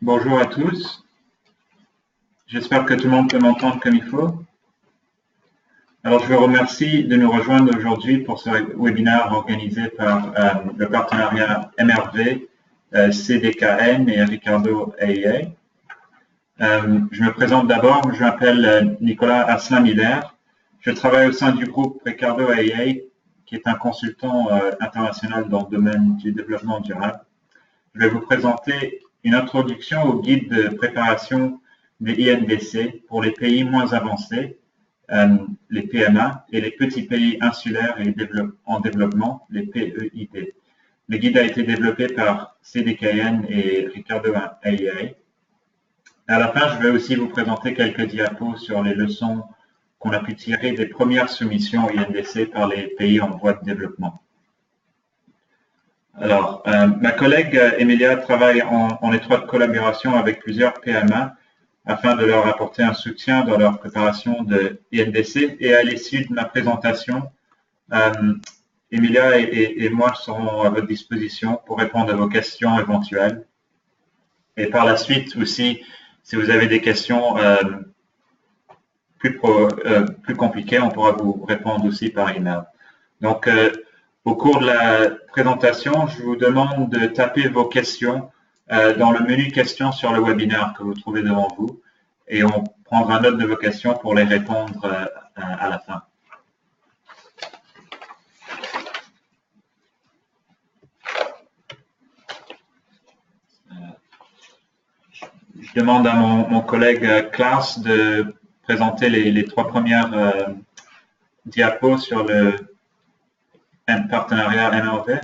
Bonjour à tous. J'espère que tout le monde peut m'entendre comme il faut. Alors, je vous remercie de nous rejoindre aujourd'hui pour ce webinaire organisé par le partenariat MRV, CDKN et Ricardo AIA. Je me présente d'abord, je m'appelle Nicolas Asselin-Miller. Je travaille au sein du groupe Ricardo AIA, qui est un consultant international dans le domaine du développement durable. Je vais vous présenter une introduction au guide de préparation des INDC pour les pays moins avancés, les PMA, et les petits pays insulaires et en développement, les PEID. Le guide a été développé par CDKN et Ricardo AIA. À la fin, je vais aussi vous présenter quelques diapos sur les leçons qu'on a pu tirer des premières soumissions au INDC par les pays en voie de développement. Alors, ma collègue Emilia travaille en étroite collaboration avec plusieurs PMA afin de leur apporter un soutien dans leur préparation de INDC. Et à l'issue de ma présentation, Emilia et moi serons à votre disposition pour répondre à vos questions éventuelles. Et par la suite aussi, si vous avez des questions plus compliquées, on pourra vous répondre aussi par email. Donc, au cours de la présentation, je vous demande de taper vos questions dans le menu questions sur le webinaire que vous trouvez devant vous et on prendra note de vos questions pour les répondre à la fin. Je demande à mon collègue Klaus de présenter les trois premières diapos sur le partenariat MRV.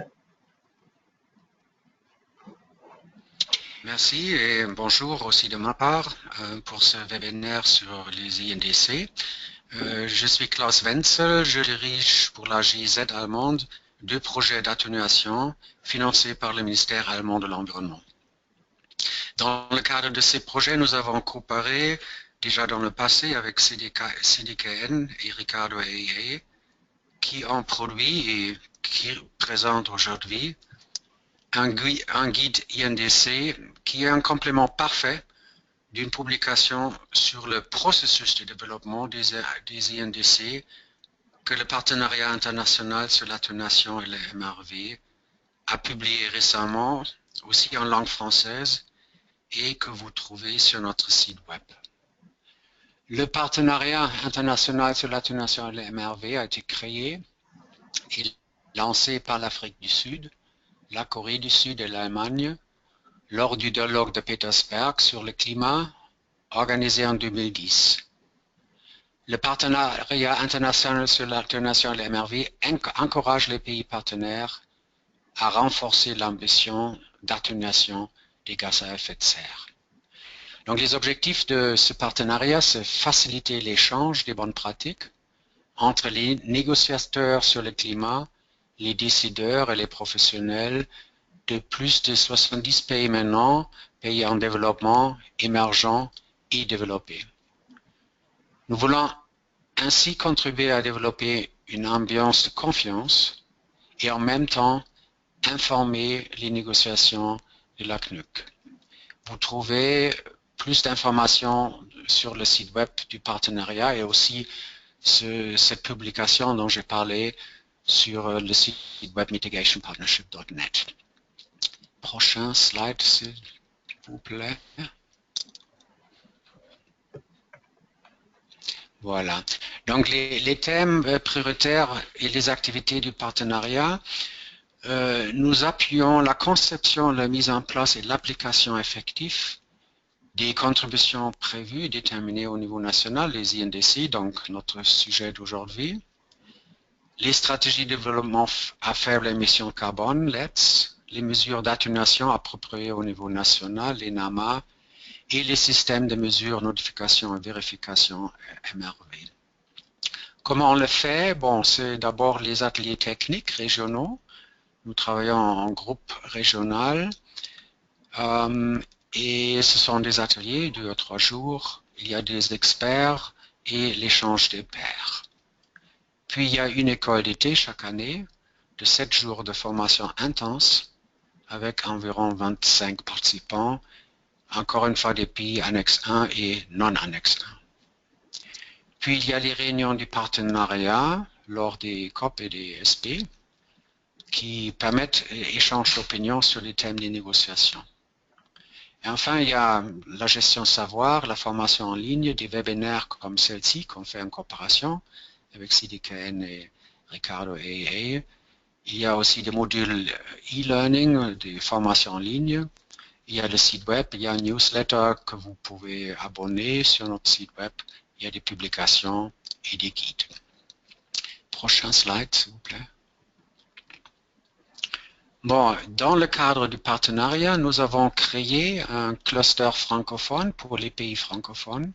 Merci et bonjour aussi de ma part pour ce webinaire sur les INDC. Je suis Klaus Wenzel, je dirige pour la GIZ allemande deux projets d'atténuation financés par le ministère allemand de l'Environnement. Dans le cadre de ces projets, nous avons coopéré déjà dans le passé avec CDKN et Ricardo AIA qui ont produit et qui présentent aujourd'hui un guide INDC qui est un complément parfait d'une publication sur le processus de développement des INDC que le Partenariat international sur l'atténuation et le MRV a publié récemment, aussi en langue française, et que vous trouvez sur notre site web. Le Partenariat international sur l'atténuation et le MRV a été créé et lancé par l'Afrique du Sud, la Corée du Sud et l'Allemagne lors du dialogue de Petersberg sur le climat organisé en 2010. Le Partenariat international sur l'atténuation et le MRV encourage les pays partenaires à renforcer l'ambition d'atténuation des gaz à effet de serre. Donc les objectifs de ce partenariat, c'est faciliter l'échange des bonnes pratiques entre les négociateurs sur le climat, les décideurs et les professionnels de plus de 70 pays maintenant, pays en développement, émergents et développés. Nous voulons ainsi contribuer à développer une ambiance de confiance et en même temps informer les négociations de la CNUC. Vous trouvez plus d'informations sur le site web du partenariat et aussi cette publication dont j'ai parlé sur le site web mitigationpartnership.net. Prochain slide, s'il vous plaît. Voilà. Donc les thèmes prioritaires et les activités du partenariat, nous appuyons la conception, la mise en place et l'application effective des contributions prévues et déterminées au niveau national, les INDC, donc notre sujet d'aujourd'hui. Les stratégies de développement à faible émission carbone, LETS, les mesures d'atténuation appropriées au niveau national, les NAMA, et les systèmes de mesures, notification et vérification MRV. Comment on le fait? Bon, c'est d'abord les ateliers techniques régionaux. Nous travaillons en groupe régional et ce sont des ateliers de 2 à 3 jours. Il y a des experts et l'échange des pairs. Puis il y a une école d'été chaque année de 7 jours de formation intense avec environ 25 participants encore une fois des pays annexe 1 et non annexe 1. Puis il y a les réunions du partenariat lors des COP et des SP qui permettent échange d'opinions sur les thèmes des négociations. Et enfin, il y a la gestion savoir, la formation en ligne, des webinaires comme celle-ci qu'on fait en coopération avec CDKN et Ricardo AA. Il y a aussi des modules e-learning, des formations en ligne. Il y a le site web, il y a un newsletter que vous pouvez abonner sur notre site web. Il y a des publications et des guides. Prochain slide, s'il vous plaît. Bon, dans le cadre du partenariat, nous avons créé un cluster francophone pour les pays francophones.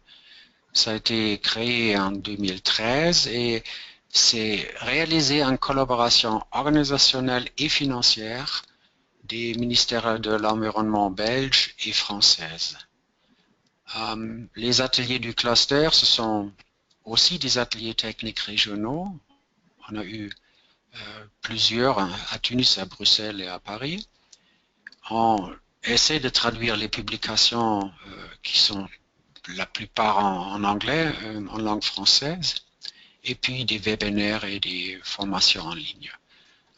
Ça a été créé en 2013 et c'est réalisé en collaboration organisationnelle et financière des ministères de l'environnement belge et française. Les ateliers du cluster, ce sont aussi des ateliers techniques régionaux. On a eu plusieurs à Tunis, à Bruxelles et à Paris. On essaie de traduire les publications qui sont la plupart en anglais, en langue française, et puis des webinaires et des formations en ligne.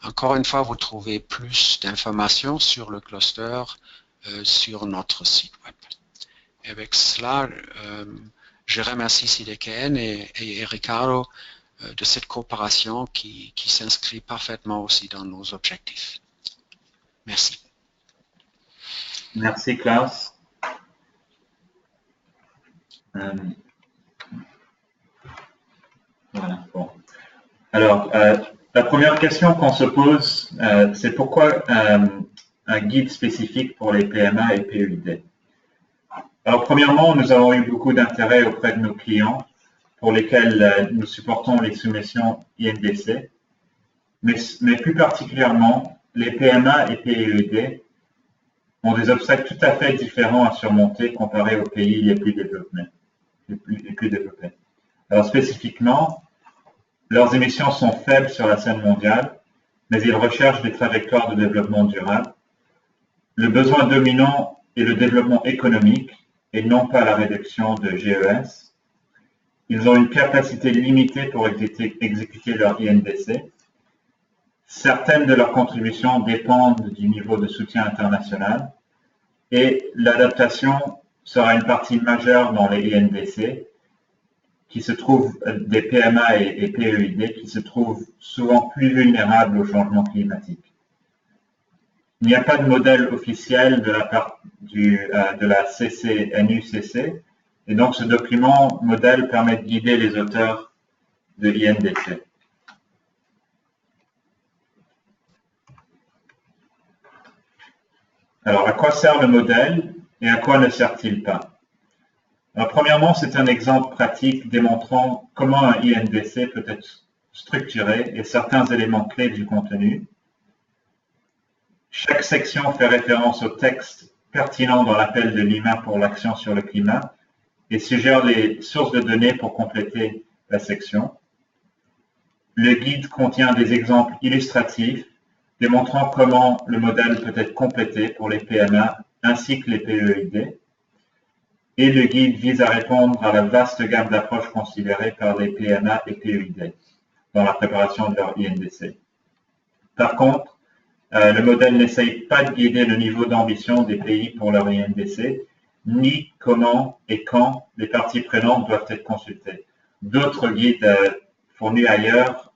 Encore une fois, vous trouvez plus d'informations sur le cluster sur notre site web. Et avec cela, je remercie CDKN et Ricardo de cette coopération qui s'inscrit parfaitement aussi dans nos objectifs. Merci. Merci Klaus. Voilà, bon. Alors, la première question qu'on se pose, c'est pourquoi un guide spécifique pour les PMA et PEID? Alors, premièrement, nous avons eu beaucoup d'intérêt auprès de nos clients pour lesquels nous supportons les soumissions INDC, mais plus particulièrement, les PMA et PEID ont des obstacles tout à fait différents à surmonter comparés aux pays les plus développés. Alors, spécifiquement, leurs émissions sont faibles sur la scène mondiale, mais ils recherchent des trajectoires de développement durable. Le besoin dominant est le développement économique et non pas la réduction de GES. Ils ont une capacité limitée pour exécuter leur INDC. Certaines de leurs contributions dépendent du niveau de soutien international et l'adaptation sera une partie majeure dans les INDC qui se trouvent, des PMA et PEID qui se trouvent souvent plus vulnérables au changement climatique. Il n'y a pas de modèle officiel de la part de la NUCC, et donc ce document modèle permet de guider les auteurs de INDC. Alors, à quoi sert le modèle et à quoi ne sert-il pas? Alors, premièrement, c'est un exemple pratique démontrant comment un INDC peut être structuré et certains éléments clés du contenu. Chaque section fait référence au texte pertinent dans l'appel de Lima pour l'action sur le climat et suggère les sources de données pour compléter la section. Le guide contient des exemples illustratifs démontrant comment le modèle peut être complété pour les PMA ainsi que les PEID. Et le guide vise à répondre à la vaste gamme d'approches considérées par les PMA et PEID dans la préparation de leur INDC. Par contre, le modèle n'essaye pas de guider le niveau d'ambition des pays pour leur INDC, ni comment et quand les parties prenantes doivent être consultées. D'autres guides fournis ailleurs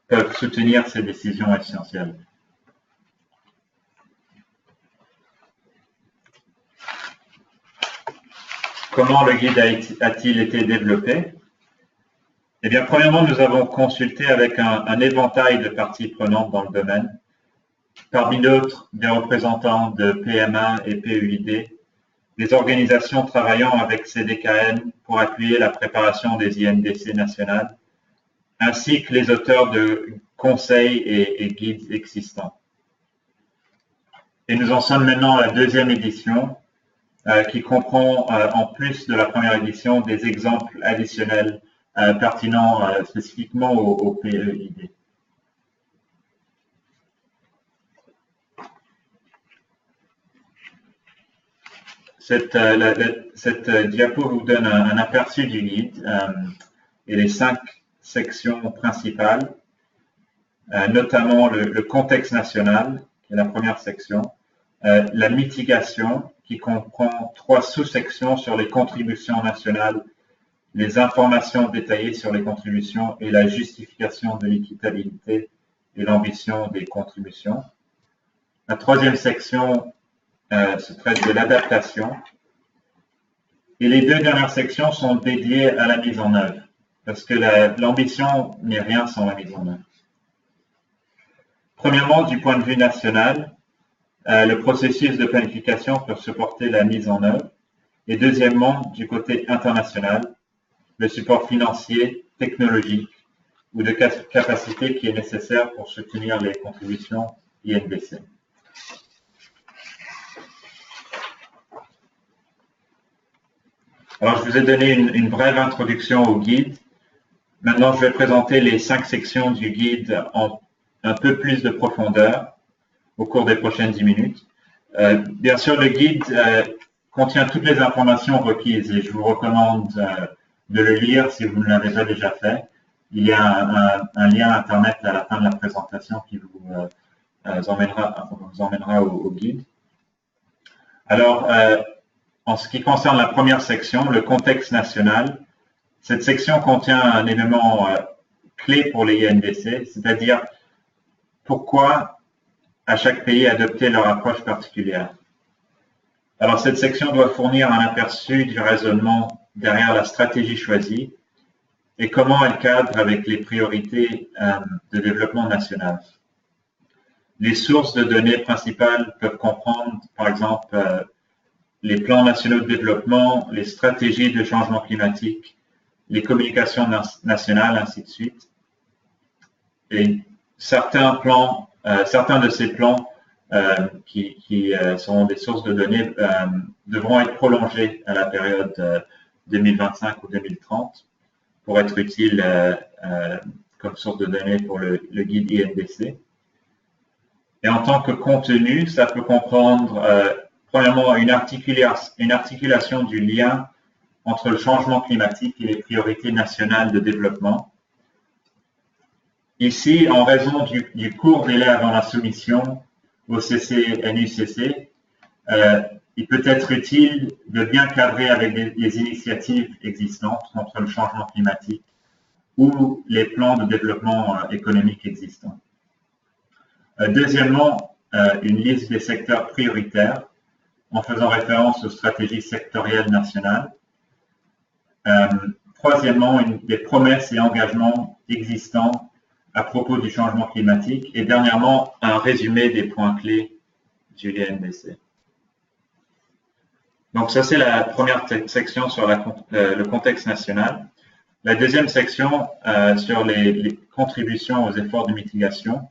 peuvent soutenir ces décisions essentielles. Comment le guide a-t-il été développé? Eh bien, premièrement, nous avons consulté avec un éventail de parties prenantes dans le domaine, parmi d'autres des représentants de PMA et PEID, des organisations travaillant avec CDKN pour appuyer la préparation des INDC nationales, ainsi que les auteurs de conseils et guides existants. Et nous en sommes maintenant à la deuxième édition, qui comprend, en plus de la première édition, des exemples additionnels pertinents spécifiquement au PEID. Cette diapo vous donne un aperçu du guide et les 5 sections principales, notamment le contexte national, qui est la première section, la mitigation, qui comprend 3 sous-sections sur les contributions nationales, les informations détaillées sur les contributions et la justification de l'équitabilité et l'ambition des contributions. La troisième section se traite de l'adaptation. Et les 2 dernières sections sont dédiées à la mise en œuvre, parce que l'ambition n'est rien sans la mise en œuvre. Premièrement, du point de vue national, le processus de planification peut supporter la mise en œuvre. Et deuxièmement, du côté international, le support financier, technologique ou de capacité qui est nécessaire pour soutenir les contributions INDC. Alors, je vous ai donné une brève introduction au guide. Maintenant, je vais présenter les 5 sections du guide en un peu plus de profondeur au cours des prochaines 10 minutes. Bien sûr, le guide contient toutes les informations requises et je vous recommande de le lire si vous ne l'avez pas déjà fait. Il y a un lien Internet à la fin de la présentation qui vous emmènera au guide. Alors, en ce qui concerne la première section, le contexte national, cette section contient un élément clé pour les INDC, c'est-à-dire pourquoi à chaque pays adopter leur approche particulière. Alors, cette section doit fournir un aperçu du raisonnement derrière la stratégie choisie et comment elle cadre avec les priorités de développement national. Les sources de données principales peuvent comprendre, par exemple, les plans nationaux de développement, les stratégies de changement climatique, les communications nationales, ainsi de suite. Et certains de ces plans qui sont des sources de données devront être prolongés à la période 2025 ou 2030 pour être utiles comme source de données pour le guide INDC. Et en tant que contenu, ça peut comprendre premièrement une articulation du lien entre le changement climatique et les priorités nationales de développement. Ici, en raison du court délai avant la soumission au CCNUCC, il peut être utile de bien cadrer avec les initiatives existantes contre le changement climatique ou les plans de développement économique existants. Deuxièmement, une liste des secteurs prioritaires en faisant référence aux stratégies sectorielles nationales. Troisièmement, des promesses et engagements existants à propos du changement climatique. Et dernièrement, un résumé des points clés du INDC. Donc ça, c'est la première section sur le contexte national. La deuxième section sur les contributions aux efforts de mitigation.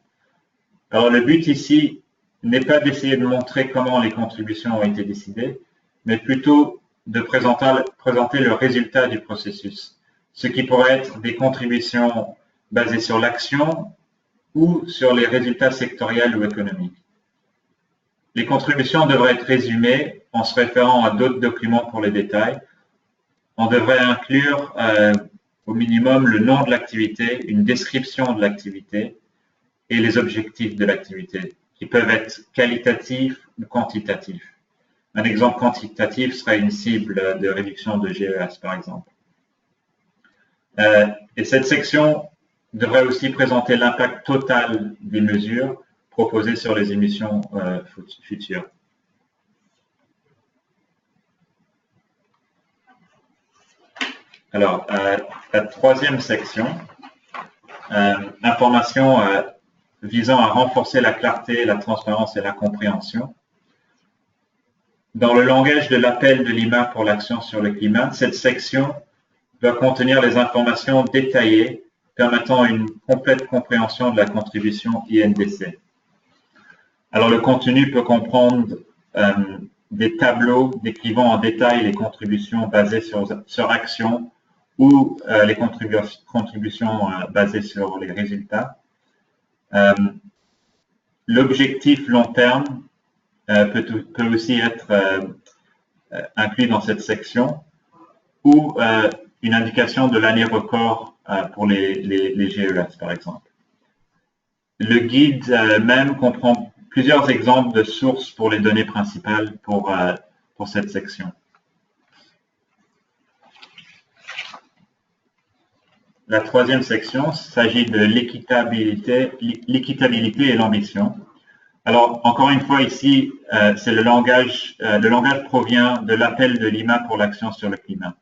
Alors le but ici n'est pas d'essayer de montrer comment les contributions ont été décidées, mais plutôt de présenter le résultat du processus, ce qui pourrait être des contributions basées sur l'action ou sur les résultats sectoriels ou économiques. Les contributions devraient être résumées en se référant à d'autres documents pour les détails. On devrait inclure au minimum le nom de l'activité, une description de l'activité et les objectifs de l'activité, qui peuvent être qualitatifs ou quantitatifs. Un exemple quantitatif serait une cible de réduction de GES, par exemple. Et cette section devrait aussi présenter l'impact total des mesures proposées sur les émissions futures. Alors, la troisième section, information visant à renforcer la clarté, la transparence et la compréhension. Dans le langage de l'appel de Lima pour l'action sur le climat, cette section doit contenir les informations détaillées permettant une complète compréhension de la contribution INDC. Alors, le contenu peut comprendre des tableaux décrivant en détail les contributions basées sur action ou les contributions basées sur les résultats. L'objectif long terme peut aussi être inclus dans cette section, ou une indication de l'année record pour les GES, par exemple. Le guide même comprend plusieurs exemples de sources pour les données principales pour cette section. La troisième section s'agit de l'équitabilité et l'ambition. Alors, encore une fois, ici, c'est le langage provient de l'appel de Lima pour l'action sur le climat.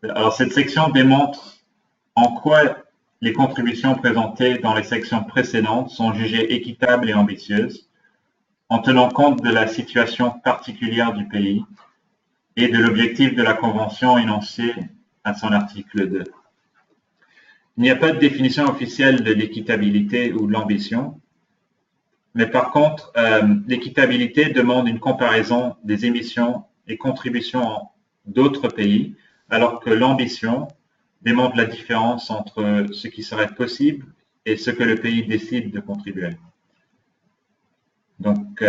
Alors, cette section démontre en quoi les contributions présentées dans les sections précédentes sont jugées équitables et ambitieuses, en tenant compte de la situation particulière du pays et de l'objectif de la Convention énoncé à son article 2. Il n'y a pas de définition officielle de l'équitabilité ou de l'ambition, mais par contre, l'équitabilité demande une comparaison des émissions et contributions d'autres pays, alors que l'ambition démontre la différence entre ce qui serait possible et ce que le pays décide de contribuer. Donc,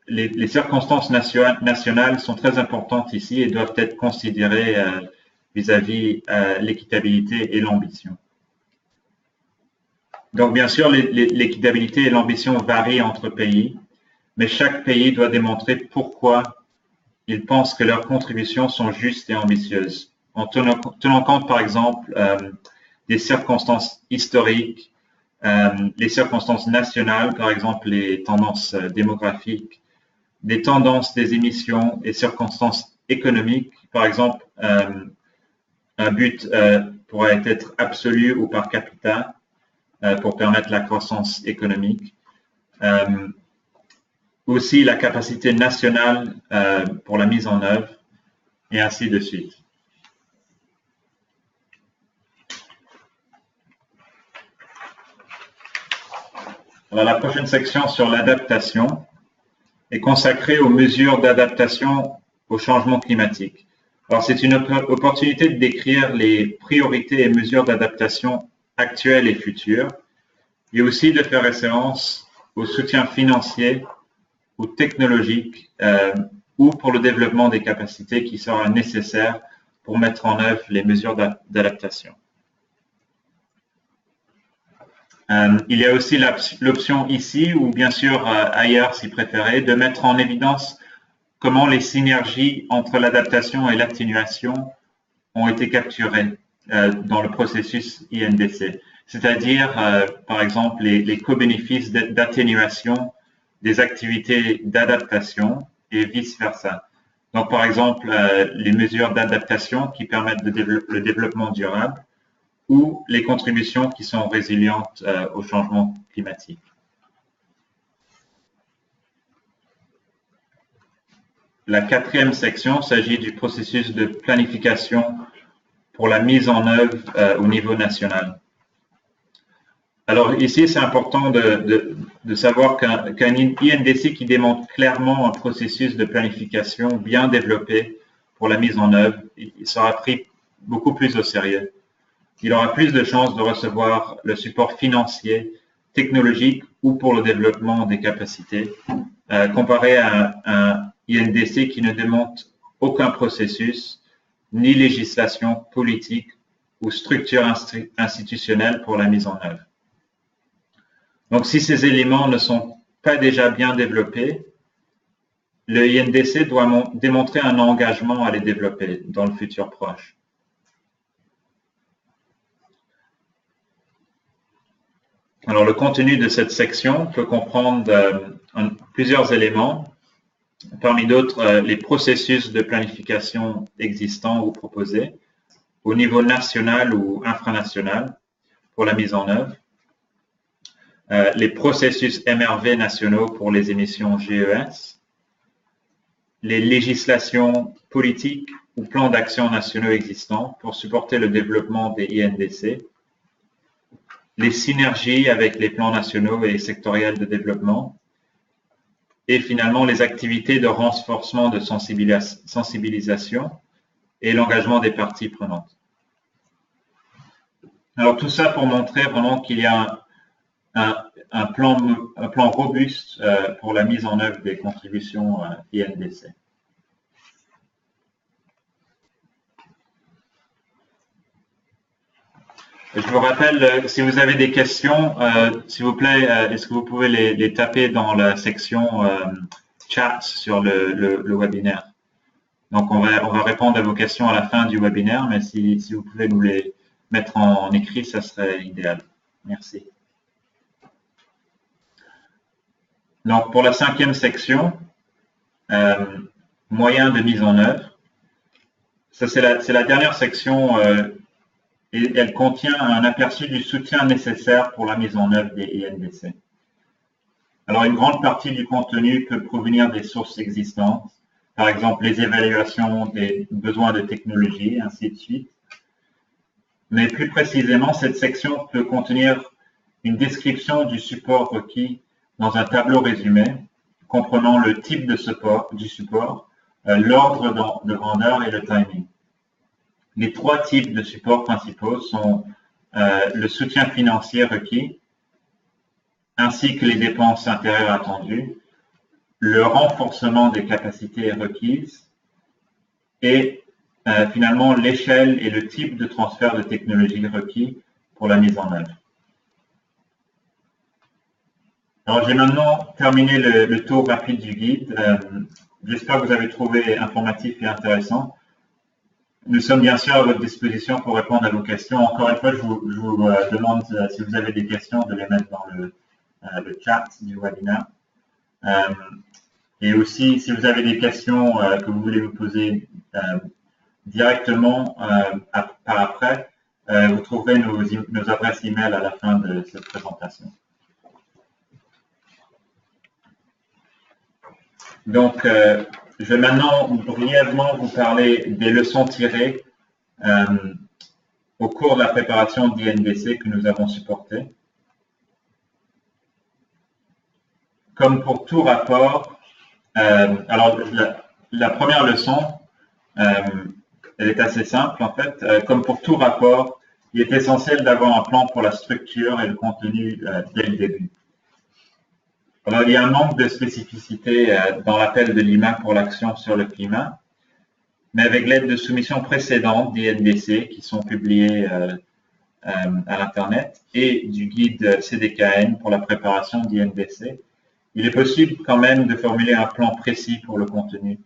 les circonstances nationales sont très importantes ici et doivent être considérées vis-à-vis l'équitabilité et l'ambition. Donc, bien sûr, l'équitabilité et l'ambition varient entre pays, mais chaque pays doit démontrer pourquoi ils pensent que leurs contributions sont justes et ambitieuses, en tenant compte, par exemple, des circonstances historiques, les circonstances nationales, par exemple, les tendances démographiques, des tendances des émissions et circonstances économiques, par exemple, un but pourrait être absolu ou par capita, pour permettre la croissance économique. Aussi la capacité nationale pour la mise en œuvre, et ainsi de suite. Alors, la prochaine section sur l'adaptation est consacrée aux mesures d'adaptation au changement climatique. Alors, c'est une opportunité de décrire les priorités et mesures d'adaptation actuelles et futures, et aussi de faire référence au soutien financier ou technologique ou pour le développement des capacités qui sera nécessaire pour mettre en œuvre les mesures d'adaptation. Il y a aussi l'option ici, ou bien sûr ailleurs si préféré, de mettre en évidence comment les synergies entre l'adaptation et l'atténuation ont été capturées dans le processus INDC. C'est-à-dire, par exemple, les co-bénéfices d'atténuation des activités d'adaptation et vice-versa. Donc, par exemple, les mesures d'adaptation qui permettent le développement durable ou les contributions qui sont résilientes au changement climatique. La quatrième section s'agit du processus de planification pour la mise en œuvre au niveau national. Alors ici, c'est important de savoir qu'un INDC qui démontre clairement un processus de planification bien développé pour la mise en œuvre, il sera pris beaucoup plus au sérieux. Il aura plus de chances de recevoir le support financier, technologique ou pour le développement des capacités, comparé à un INDC qui ne démontre aucun processus, ni législation politique ou structure institutionnelle pour la mise en œuvre. Donc, si ces éléments ne sont pas déjà bien développés, le INDC doit démontrer un engagement à les développer dans le futur proche. Alors, le contenu de cette section peut comprendre plusieurs éléments, parmi d'autres les processus de planification existants ou proposés au niveau national ou infranational pour la mise en œuvre, les processus MRV nationaux pour les émissions GES, les législations politiques ou plans d'action nationaux existants pour supporter le développement des INDC, les synergies avec les plans nationaux et sectoriels de développement, et finalement les activités de renforcement de sensibilisation et l'engagement des parties prenantes. Alors tout ça pour montrer vraiment qu'il y a un plan robuste pour la mise en œuvre des contributions INDC. Je vous rappelle, si vous avez des questions, s'il vous plaît, est-ce que vous pouvez les taper dans la section chat sur le webinaire. Donc, on va répondre à vos questions à la fin du webinaire, mais si vous pouvez nous les mettre en écrit, ça serait idéal. Merci. Donc, pour la 5e section, moyens de mise en œuvre, ça c'est la dernière section et elle contient un aperçu du soutien nécessaire pour la mise en œuvre des INDC. Alors, une grande partie du contenu peut provenir des sources existantes, par exemple les évaluations des besoins de technologie, ainsi de suite. Mais plus précisément, cette section peut contenir une description du support requis dans un tableau résumé, comprenant le type de support, l'ordre de grandeur et le timing. Les 3 types de supports principaux sont le soutien financier requis, ainsi que les dépenses intérieures attendues, le renforcement des capacités requises et finalement l'échelle et le type de transfert de technologie requis pour la mise en œuvre. Alors j'ai maintenant terminé le tour rapide du guide. J'espère que vous avez trouvé informatif et intéressant. Nous sommes bien sûr à votre disposition pour répondre à vos questions. Encore une fois, je vous demande, si vous avez des questions, de les mettre dans le chat du webinaire. Et aussi, si vous avez des questions que vous voulez vous poser directement par après, vous trouverez nos adresses email à la fin de cette présentation. Donc, je vais maintenant brièvement vous parler des leçons tirées au cours de la préparation d'INDC que nous avons supporté. Comme pour tout rapport, alors la première leçon, elle est assez simple en fait. Comme pour tout rapport, il est essentiel d'avoir un plan pour la structure et le contenu dès le début. Alors, il y a un manque de spécificité dans l'appel de l'IMA pour l'action sur le climat, mais avec l'aide de soumissions précédentes d'INDC qui sont publiées à l'Internet et du guide CDKN pour la préparation d'INDC, il est possible quand même de formuler un plan précis pour le contenu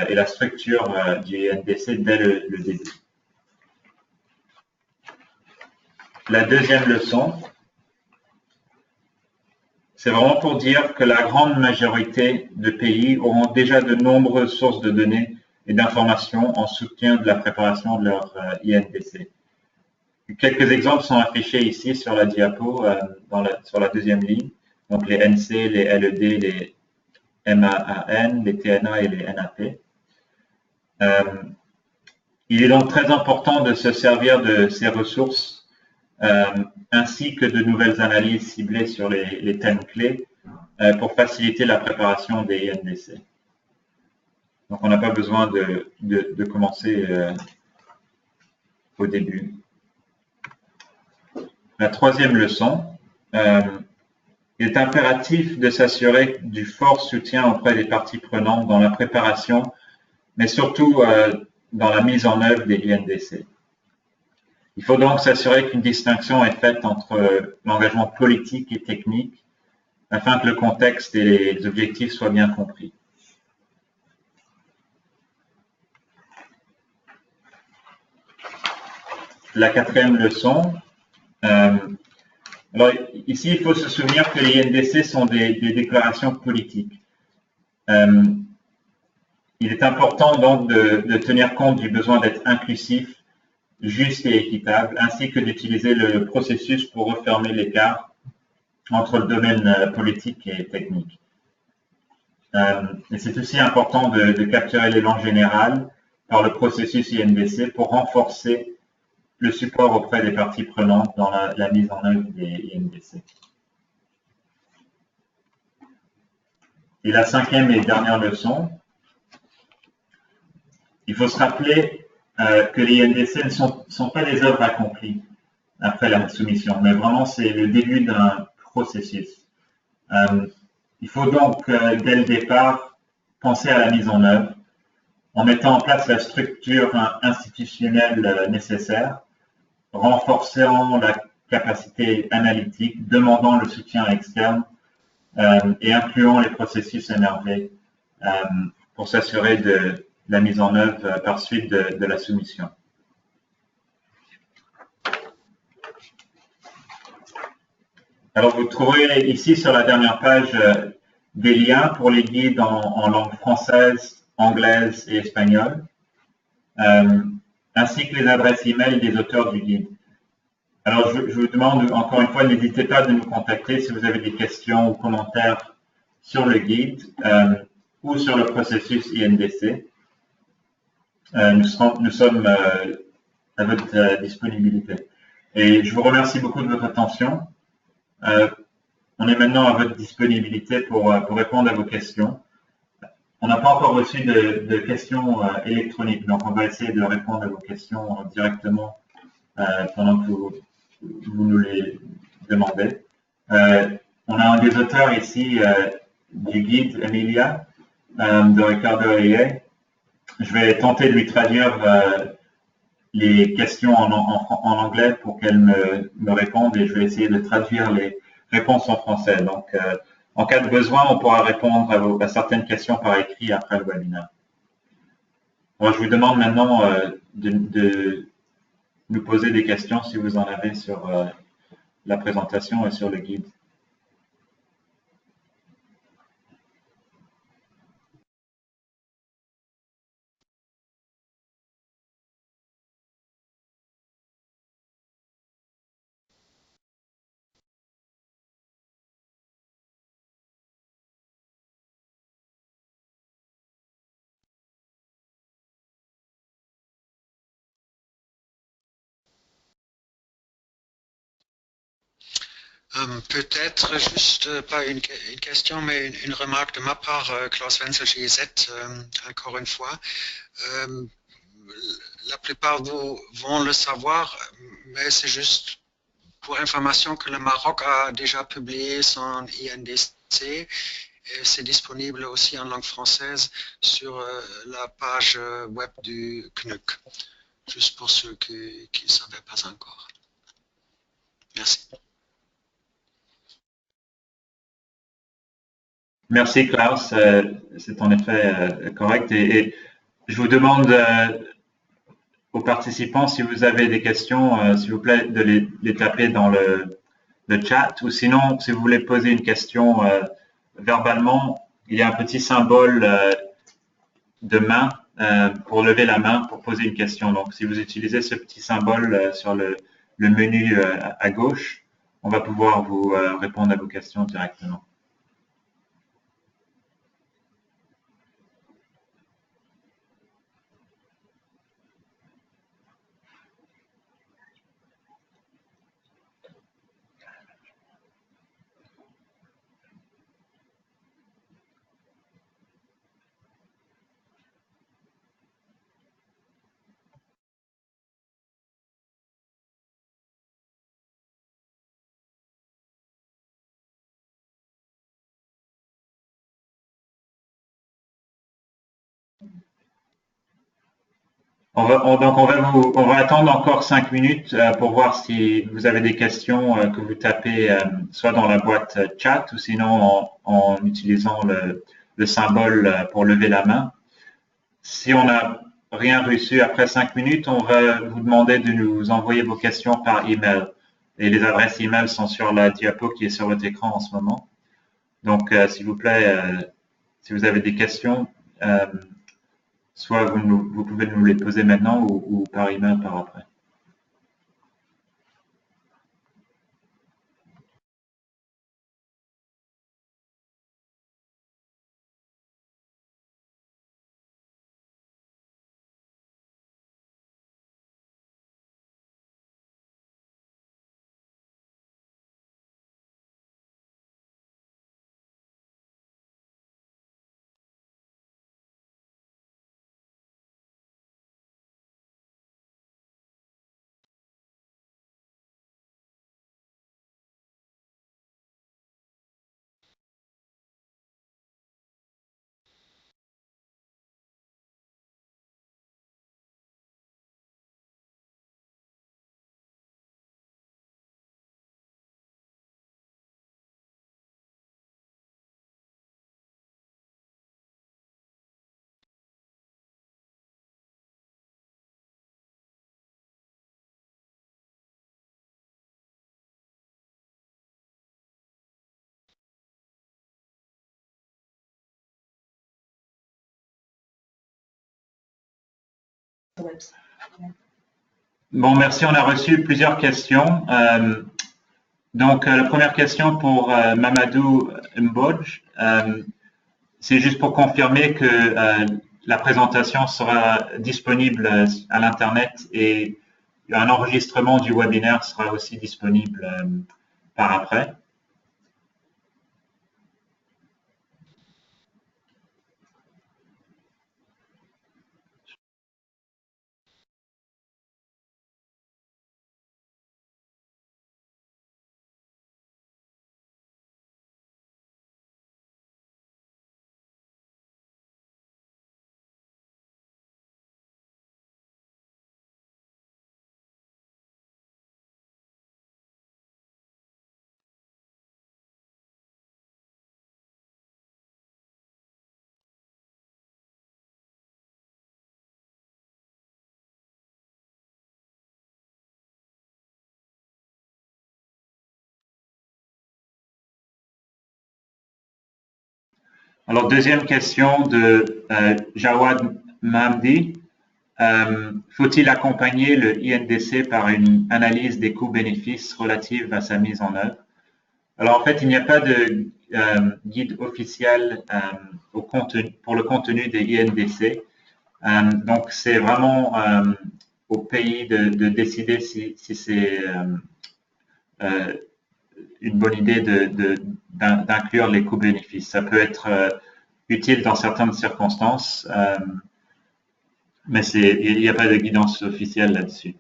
et la structure du INDC dès le début. La deuxième leçon, c'est vraiment pour dire que la grande majorité de pays auront déjà de nombreuses sources de données et d'informations en soutien de la préparation de leur INDC. Quelques exemples sont affichés ici sur la diapo, sur la deuxième ligne. Donc les NC, les LED, les MAAN, les TNA et les NAP. Il est donc très important de se servir de ces ressources ainsi que de nouvelles analyses ciblées sur les thèmes clés pour faciliter la préparation des INDC. Donc, on n'a pas besoin de commencer au début. La troisième leçon, il est impératif de s'assurer du fort soutien auprès des parties prenantes dans la préparation, mais surtout dans la mise en œuvre des INDC. Il faut donc s'assurer qu'une distinction est faite entre l'engagement politique et technique afin que le contexte et les objectifs soient bien compris. La quatrième leçon. Alors ici, il faut se souvenir que les INDC sont des déclarations politiques. Il est important donc de tenir compte du besoin d'être inclusif, juste et équitable, ainsi que d'utiliser le processus pour refermer l'écart entre le domaine politique et technique. Et c'est aussi important de capturer l'élan général par le processus INDC pour renforcer le support auprès des parties prenantes dans la mise en œuvre des INDC. Et la cinquième et dernière leçon, il faut se rappeler que les INDC ne sont pas des œuvres accomplies après la soumission, mais vraiment c'est le début d'un processus. Il faut donc, dès le départ, penser à la mise en œuvre en mettant en place la structure institutionnelle nécessaire renforçant la capacité analytique, demandant le soutien externe et incluant les processus énervés pour s'assurer de la mise en œuvre par suite de la soumission. Alors, vous trouverez ici sur la dernière page des liens pour les guides en langue française, anglaise et espagnole, ainsi que les adresses e-mail des auteurs du guide. Alors, je vous demande encore une fois, n'hésitez pas de nous contacter si vous avez des questions ou commentaires sur le guide ou sur le processus INDC. Nous sommes à votre disponibilité. Et je vous remercie beaucoup de votre attention. On est maintenant à votre disponibilité pour répondre à vos questions. On n'a pas encore reçu de questions électroniques, donc on va essayer de répondre à vos questions directement pendant que vous nous les demandez. On a un des auteurs ici du guide, Emilia, de Ricardo Ayé. Je vais tenter de lui traduire les questions en anglais pour qu'elle me réponde et je vais essayer de traduire les réponses en français. Donc, en cas de besoin, on pourra répondre à certaines questions par écrit après le webinaire. Moi, je vous demande maintenant de nous poser des questions si vous en avez sur la présentation et sur le guide. Peut-être juste, pas une question, mais une remarque de ma part, Klaus Wenzel, GIZ, encore une fois. La plupart vont le savoir, mais c'est juste pour information que le Maroc a déjà publié son INDC et c'est disponible aussi en langue française sur la page web du CNUC, juste pour ceux qui ne savaient pas encore. Merci. Merci Klaus, c'est en effet correct. Et je vous demande aux participants, si vous avez des questions, s'il vous plaît, de les taper dans le chat, ou sinon, si vous voulez poser une question verbalement, il y a un petit symbole de main pour lever la main pour poser une question. Donc, si vous utilisez ce petit symbole sur le menu à gauche, on va pouvoir vous répondre à vos questions directement. On va attendre encore 5 minutes pour voir si vous avez des questions que vous tapez soit dans la boîte chat ou sinon en utilisant le symbole pour lever la main. Si on n'a rien reçu après 5 minutes, on va vous demander de nous envoyer vos questions par email. Et les adresses email sont sur la diapo qui est sur votre écran en ce moment. Donc, s'il vous plaît, si vous avez des questions, soit vous pouvez nous les poser maintenant ou par email par après. Bon, merci. On a reçu plusieurs questions. Donc, la première question pour Mamadou Mbodj. C'est juste pour confirmer que la présentation sera disponible à l'Internet et un enregistrement du webinaire sera aussi disponible par après. Alors, deuxième question de Jawad Mamdi. Faut-il accompagner le INDC par une analyse des coûts-bénéfices relative à sa mise en œuvre? Alors, en fait, il n'y a pas de guide officiel pour le contenu des INDC. Donc, c'est vraiment au pays de décider si c'est une bonne idée d'inclure les coûts-bénéfices. Ça peut être utile dans certaines circonstances, mais il n'y a pas de guidance officielle là-dessus.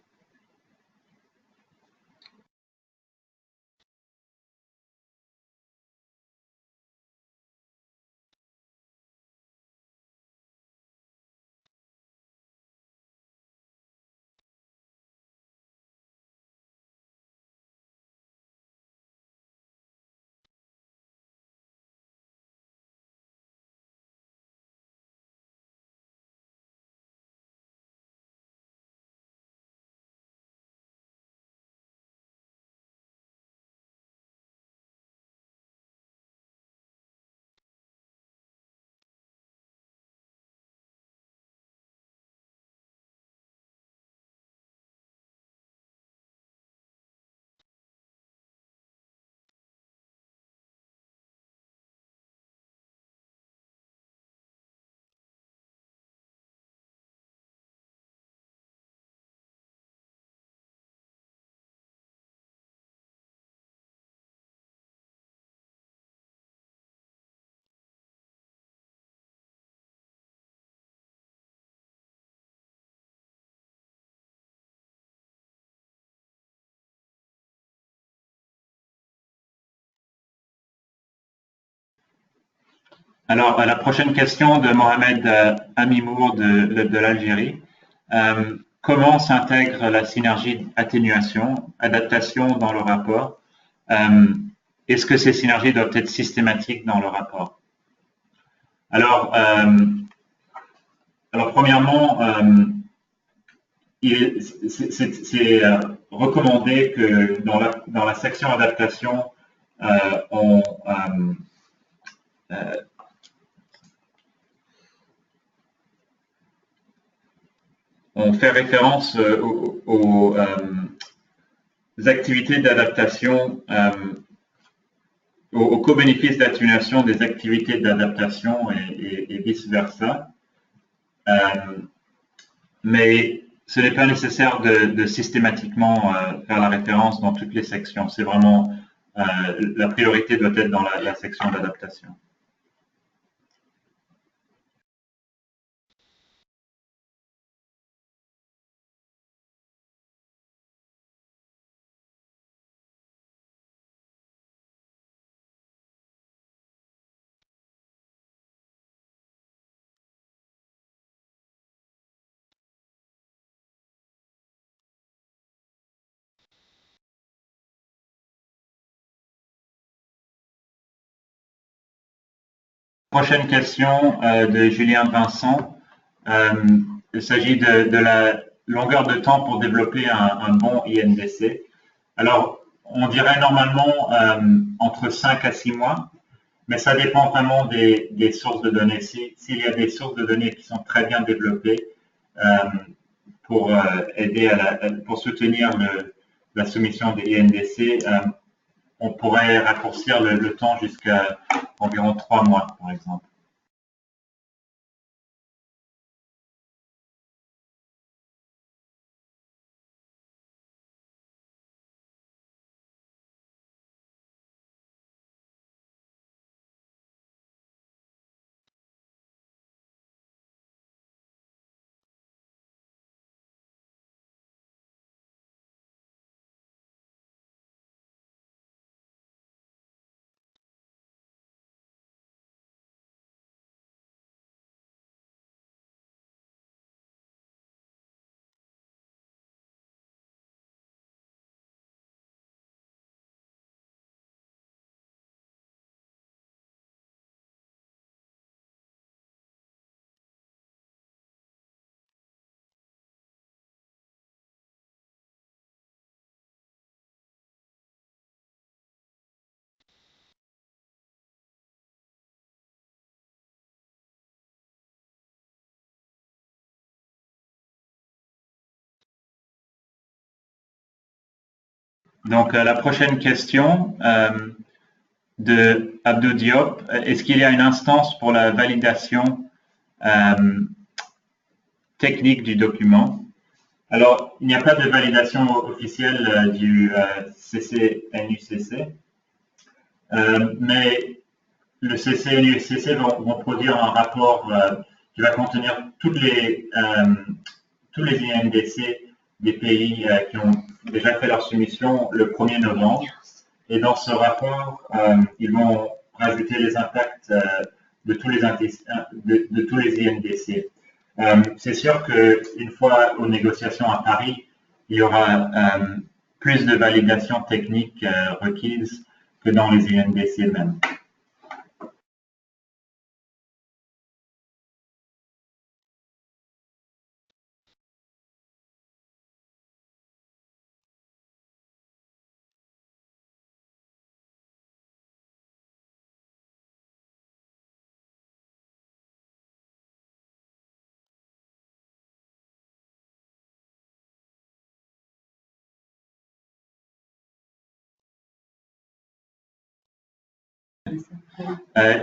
Alors, la prochaine question de Mohamed Amimour de l'Algérie. Comment s'intègre la synergie atténuation-adaptation dans le rapport? Est-ce que ces synergies doivent être systématiques dans le rapport? Alors premièrement, c'est recommandé que dans la section adaptation, on fait référence aux activités d'adaptation, aux co-bénéfices d'atténuation des activités d'adaptation et vice-versa. Mais ce n'est pas nécessaire de systématiquement faire la référence dans toutes les sections. C'est vraiment, la priorité doit être dans la section d'adaptation. Prochaine question de Julien Vincent. Il s'agit de la longueur de temps pour développer un bon INDC. Alors, on dirait normalement entre 5 à 6 mois, mais ça dépend vraiment des sources de données. S'il y a des sources de données qui sont très bien développées, pour aider pour soutenir la soumission des INDC, on pourrait raccourcir le temps jusqu'à environ 3 mois, par exemple. Donc, la prochaine question de Abdou Diop. Est-ce qu'il y a une instance pour la validation technique du document? Alors, il n'y a pas de validation officielle du CCNUCC, mais le CCNUCC vont produire un rapport qui va contenir tous les INDC des pays qui ont déjà fait leur soumission le 1er novembre. Et dans ce rapport, ils vont rajouter les impacts de tous les INDC. C'est sûr qu'une fois aux négociations à Paris, il y aura plus de validations techniques requises que dans les INDC même.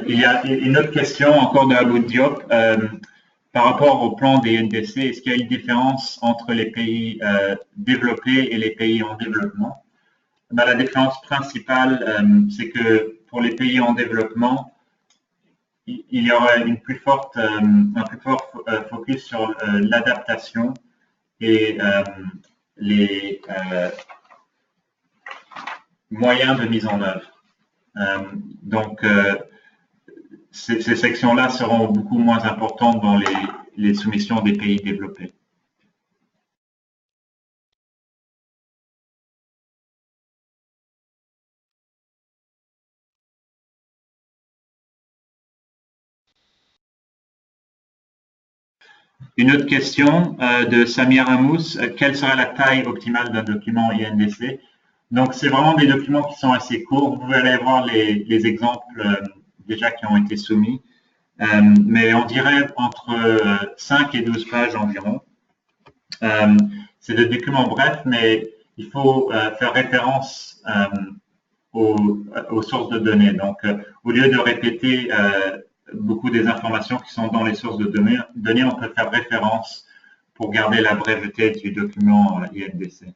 Il y a une autre question encore de Abou Diop. Par rapport au plan des NDC, est-ce qu'il y a une différence entre les pays développés et les pays en développement? Ben, la différence principale, c'est que pour les pays en développement, il y aura un plus fort focus sur l'adaptation et les moyens de mise en œuvre. Donc, ces sections-là seront beaucoup moins importantes dans les soumissions des pays développés. Une autre question de Samir Hamous. Quelle sera la taille optimale d'un document INDC? Donc, c'est vraiment des documents qui sont assez courts. Vous pouvez aller voir les exemples déjà qui ont été soumis. Mais on dirait entre 5 et 12 pages environ. C'est des documents brefs, mais il faut faire référence aux sources de données. Donc, au lieu de répéter beaucoup des informations qui sont dans les sources de données, on peut faire référence pour garder la brièveté du document INDC.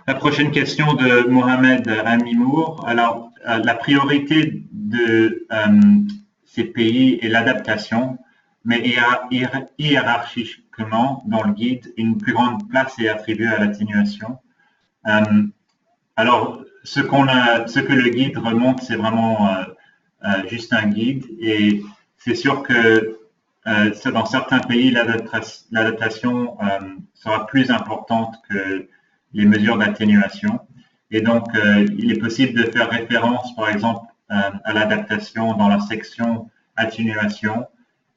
La prochaine question de Mohamed Amimour. Alors, la priorité de ces pays est l'adaptation, mais hiérarchiquement, dans le guide, une plus grande place est attribuée à l'atténuation. Alors, ce que le guide remonte, c'est vraiment juste un guide, et c'est sûr que dans certains pays, l'adaptation sera plus importante que les mesures d'atténuation. Et donc, il est possible de faire référence, par exemple, à l'adaptation dans la section atténuation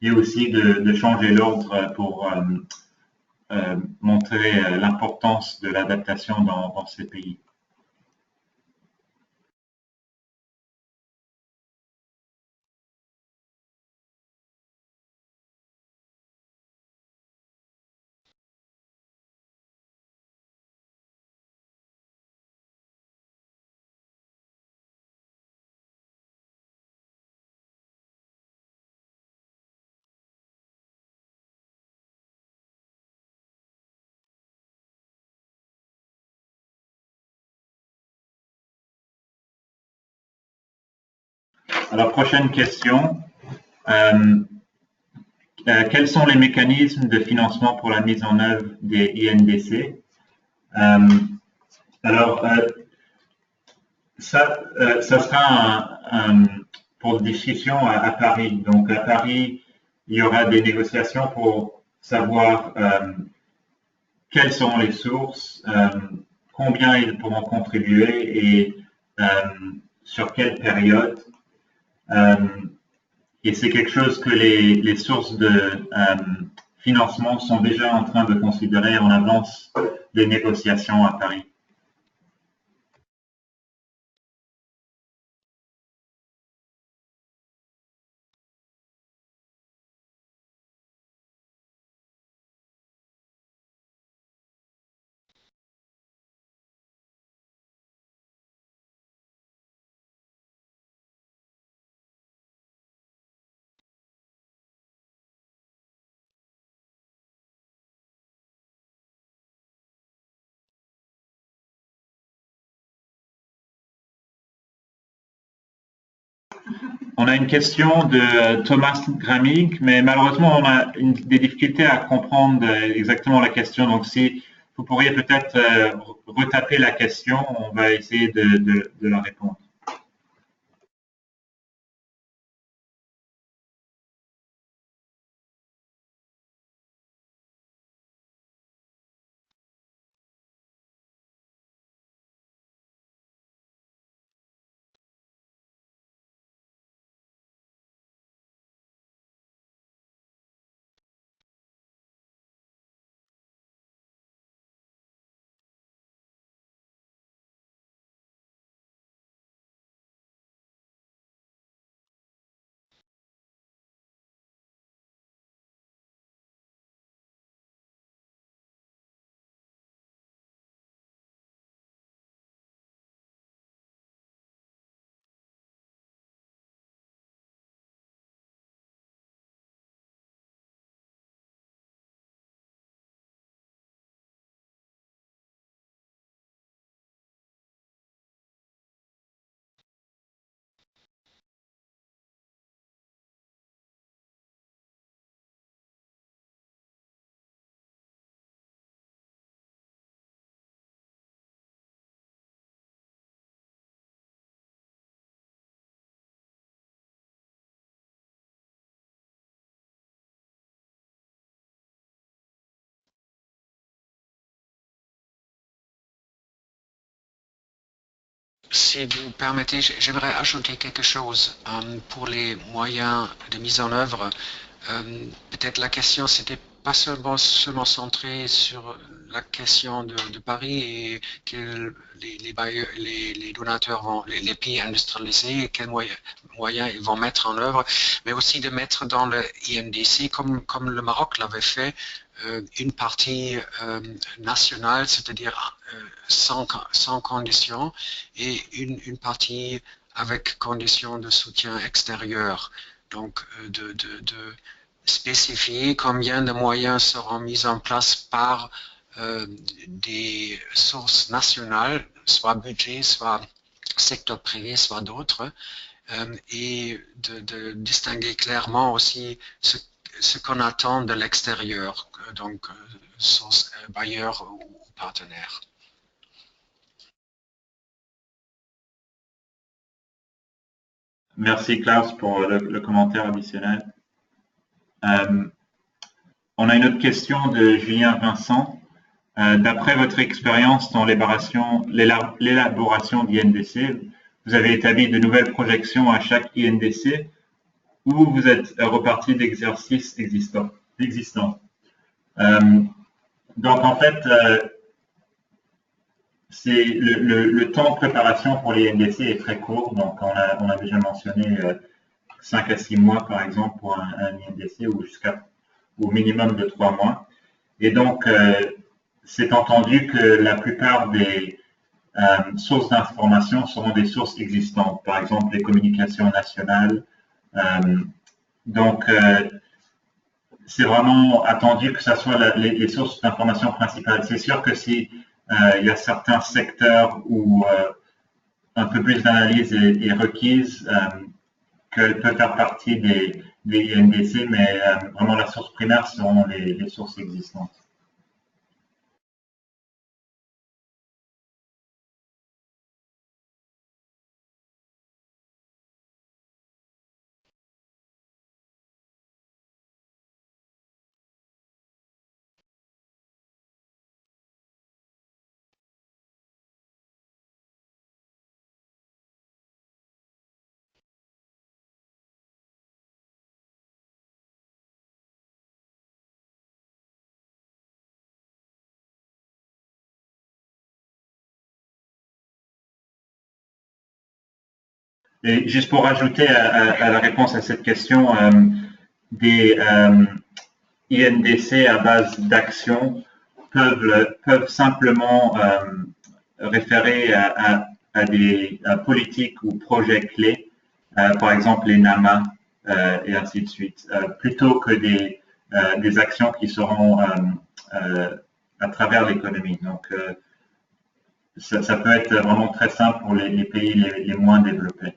et aussi de changer l'ordre pour montrer l'importance de l'adaptation dans ces pays. Alors, prochaine question. Quels sont les mécanismes de financement pour la mise en œuvre des INDC? Alors, ça sera pour discussion à Paris. Donc, à Paris, il y aura des négociations pour savoir quelles sont les sources, combien ils pourront contribuer et sur quelle période. Et c'est quelque chose que les sources de financement sont déjà en train de considérer en avance des négociations à Paris. On a une question de Thomas Gramig, mais malheureusement, on a des difficultés à comprendre exactement la question. Donc, si vous pourriez peut-être retaper la question, on va essayer de la répondre. Si vous permettez, j'aimerais ajouter quelque chose pour les moyens de mise en œuvre. Peut-être la question, c'était pas seulement centrée sur la question de Paris et que les donateurs vont, les pays industrialisés, et quels moyens ils vont mettre en œuvre, mais aussi de mettre dans le INDC, comme le Maroc l'avait fait, une partie nationale, c'est-à-dire sans condition, et une partie avec conditions de soutien extérieur. Donc, de spécifier combien de moyens seront mis en place par des sources nationales, soit budget, soit secteur privé, soit d'autres, et de distinguer clairement aussi ce qu'on attend de l'extérieur, donc source bailleur ou partenaire. Merci Klaus pour le commentaire additionnel. On a une autre question de Julien Vincent. D'après votre expérience dans l'élaboration d'INDC, vous avez établi de nouvelles projections à chaque INDC ou vous êtes reparti d'exercices existants. Donc en fait, c'est le temps de préparation pour les INDC est très court. Donc on a déjà mentionné 5 à 6 mois par exemple pour un INDC ou jusqu'à au minimum de 3 mois. Et donc c'est entendu que la plupart des sources d'information seront des sources existantes, par exemple les communications nationales. Donc, c'est vraiment attendu que ce soit les sources d'information principales. C'est sûr que si il y a certains secteurs où un peu plus d'analyse est requise, qu'elle peut faire partie des INDC, mais vraiment la source primaire seront les sources existantes. Et juste pour rajouter à la réponse à cette question, des INDC à base d'actions peuvent simplement référer à des politiques ou projets clés, par exemple les NAMA et ainsi de suite, plutôt que des actions qui seront à travers l'économie. Donc, ça peut être vraiment très simple pour les pays les moins développés.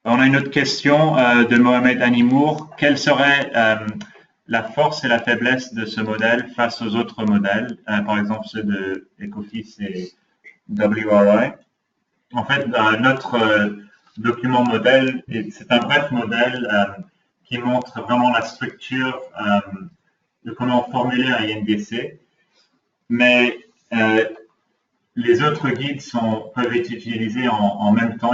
On a une autre question de Mohamed Animour. Quelle serait la force et la faiblesse de ce modèle face aux autres modèles, par exemple ceux de Ecofis et WRI? En fait, notre document modèle, c'est un bref modèle qui montre vraiment la structure de comment formuler un INDC, mais les autres guides peuvent être utilisés en même temps.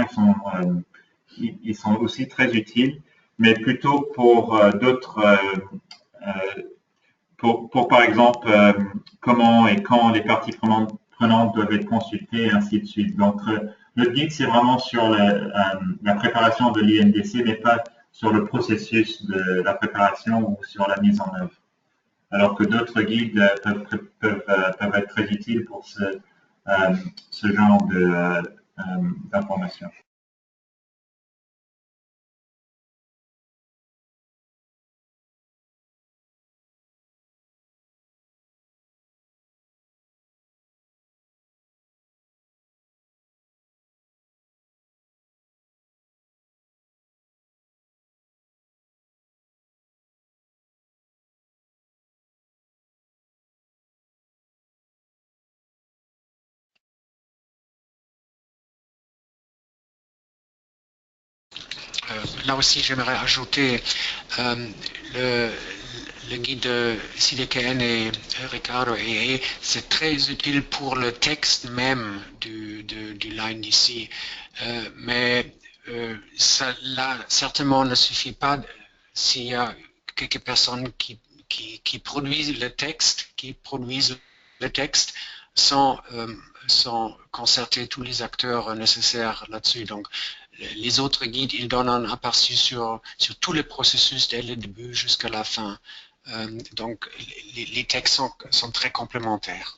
Ils sont aussi très utiles, mais plutôt pour d'autres, pour par exemple comment et quand les parties prenantes doivent être consultées, et ainsi de suite. Donc, notre guide, c'est vraiment sur la préparation de l'INDC, mais pas sur le processus de la préparation ou sur la mise en œuvre. Alors que d'autres guides peuvent être très utiles pour ce genre d'informations. là aussi, j'aimerais ajouter le, le guide de CDKN et Ricardo et c'est très utile pour le texte même du line d'ici. Mais là, certainement ne suffit pas s'il y a quelques personnes qui produisent le texte sans, sans concerter tous les acteurs nécessaires là-dessus. Donc, les autres guides, ils donnent un aperçu sur tous les processus dès le début jusqu'à la fin. Donc, les textes sont très complémentaires.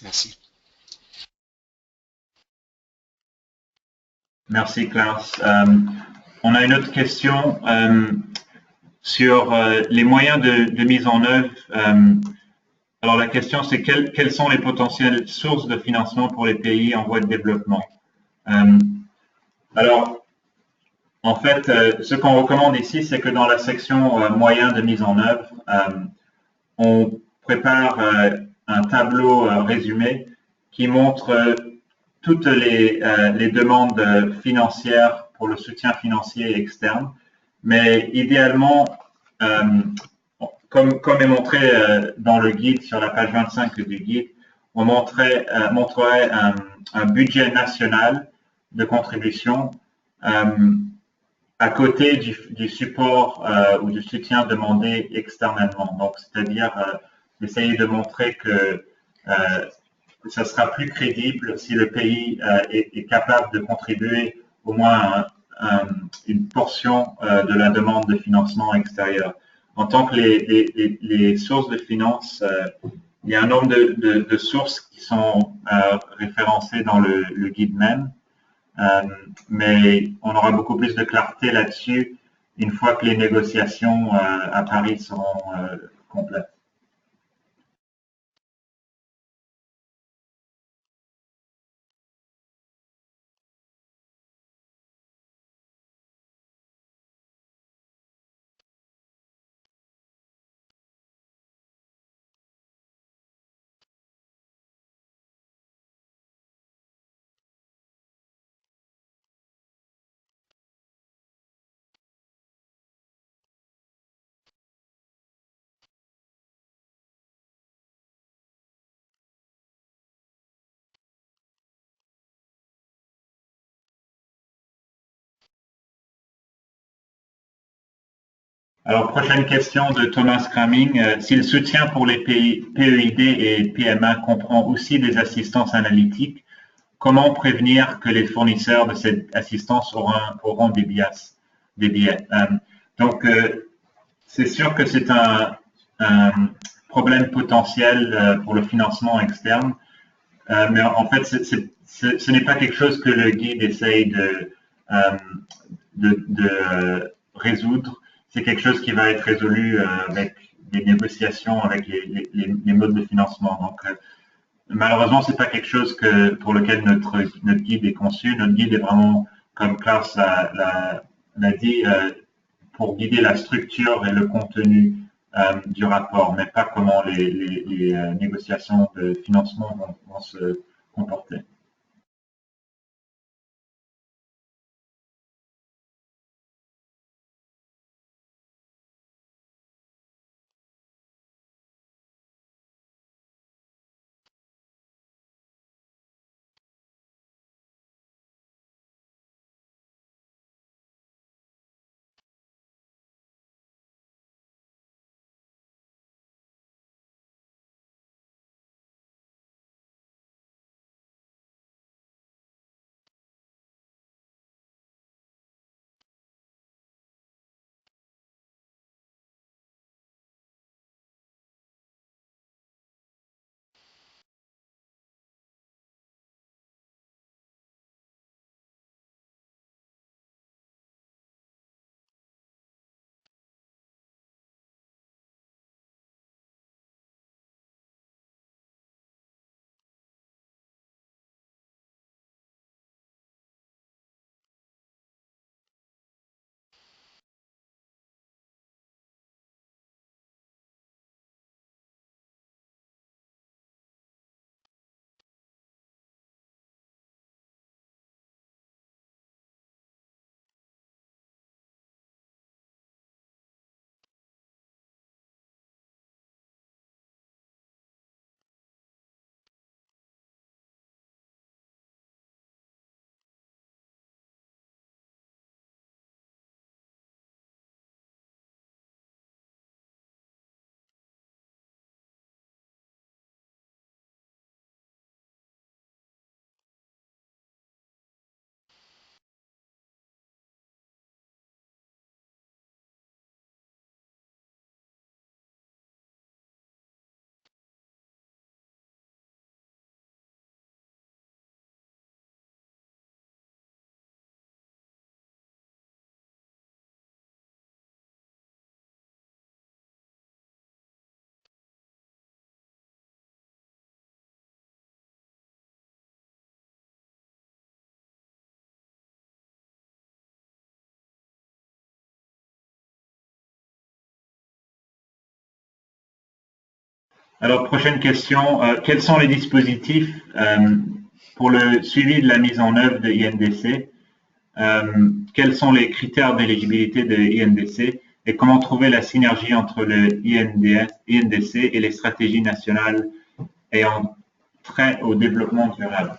Merci. Merci, Klaus. On a une autre question sur les moyens de mise en œuvre. Alors, la question, c'est quelles sont les potentielles sources de financement pour les pays en voie de développement? Alors, en fait, ce qu'on recommande ici, c'est que dans la section moyens de mise en œuvre, on prépare un tableau résumé qui montre toutes les demandes financières pour le soutien financier externe, mais idéalement, comme est montré dans le guide, sur la page 25 du guide, on montrerait un budget national de contribution à côté du support ou du soutien demandé externellement. Donc, c'est-à-dire essayer de montrer que ça sera plus crédible si le pays est capable de contribuer au moins une portion de la demande de financement extérieur. En tant que les sources de finances, il y a un nombre de sources qui sont référencées dans le guide même, mais on aura beaucoup plus de clarté là-dessus une fois que les négociations à Paris seront complètes. Alors, prochaine question de Thomas Cramming. Si le soutien pour les PEID et PMA comprend aussi des assistances analytiques, comment prévenir que les fournisseurs de cette assistance auront des biais? Donc, c'est sûr que c'est un problème potentiel pour le financement externe, mais en fait, ce n'est pas quelque chose que le guide essaye de résoudre. C'est quelque chose qui va être résolu avec des négociations avec les modes de financement. Donc, malheureusement, c'est pas quelque chose pour lequel notre guide est conçu. Notre guide est vraiment, comme Klaus l'a dit, pour guider la structure et le contenu du rapport, mais pas comment les négociations de financement vont se comporter. Alors, prochaine question. Quels sont les dispositifs pour le suivi de la mise en œuvre de INDC? Quels sont les critères d'éligibilité de INDC et comment trouver la synergie entre le INDC et les stratégies nationales ayant trait au développement durable?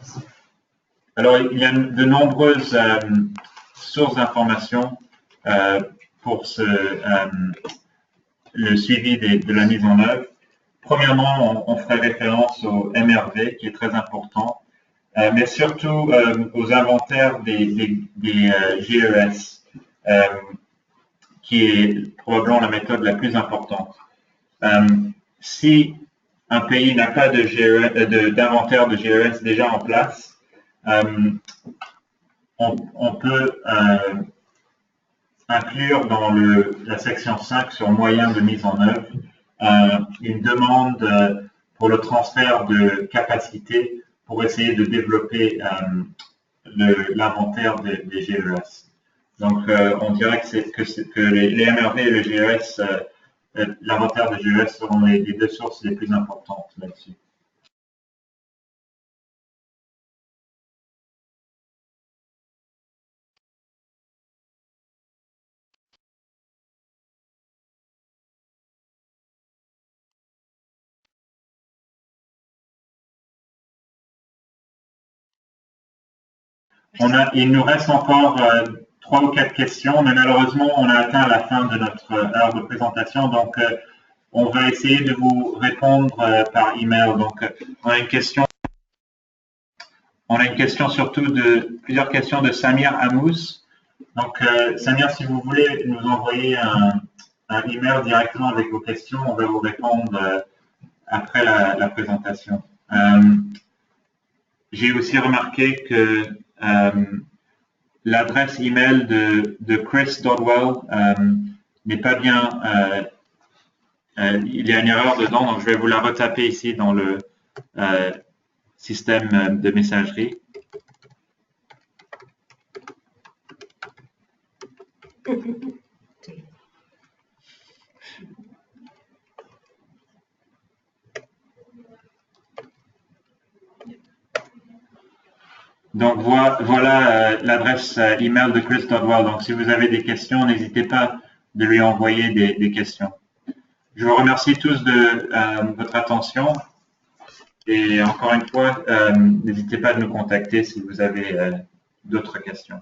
Alors, il y a de nombreuses sources d'informations pour le suivi de la mise en œuvre. Premièrement, on ferait référence au MRV, qui est très important, mais surtout aux inventaires des GES, qui est probablement la méthode la plus importante. Si un pays n'a pas d'inventaire de GES déjà en place, on peut inclure dans la section 5 sur moyens de mise en œuvre une demande pour le transfert de capacité pour essayer de développer l'inventaire des GES. Donc, on dirait que les MRV et le GES, l'inventaire des GES seront les deux sources les plus importantes là-dessus. Il nous reste encore 3 ou 4 questions, mais malheureusement, on a atteint la fin de notre heure de présentation, donc on va essayer de vous répondre par email. Donc, on a une question surtout plusieurs questions de Samir Amous. Donc, Samir, si vous voulez nous envoyer un email directement avec vos questions, on va vous répondre après la présentation. J'ai aussi remarqué que l'adresse email de Chris Dodwell n'est pas bien, il y a une erreur dedans, donc je vais vous la retaper ici dans le système de messagerie. Donc voilà l'adresse email de Chris Dodwell. Donc si vous avez des questions, n'hésitez pas de lui envoyer des questions. Je vous remercie tous de votre attention et encore une fois, n'hésitez pas à nous contacter si vous avez d'autres questions.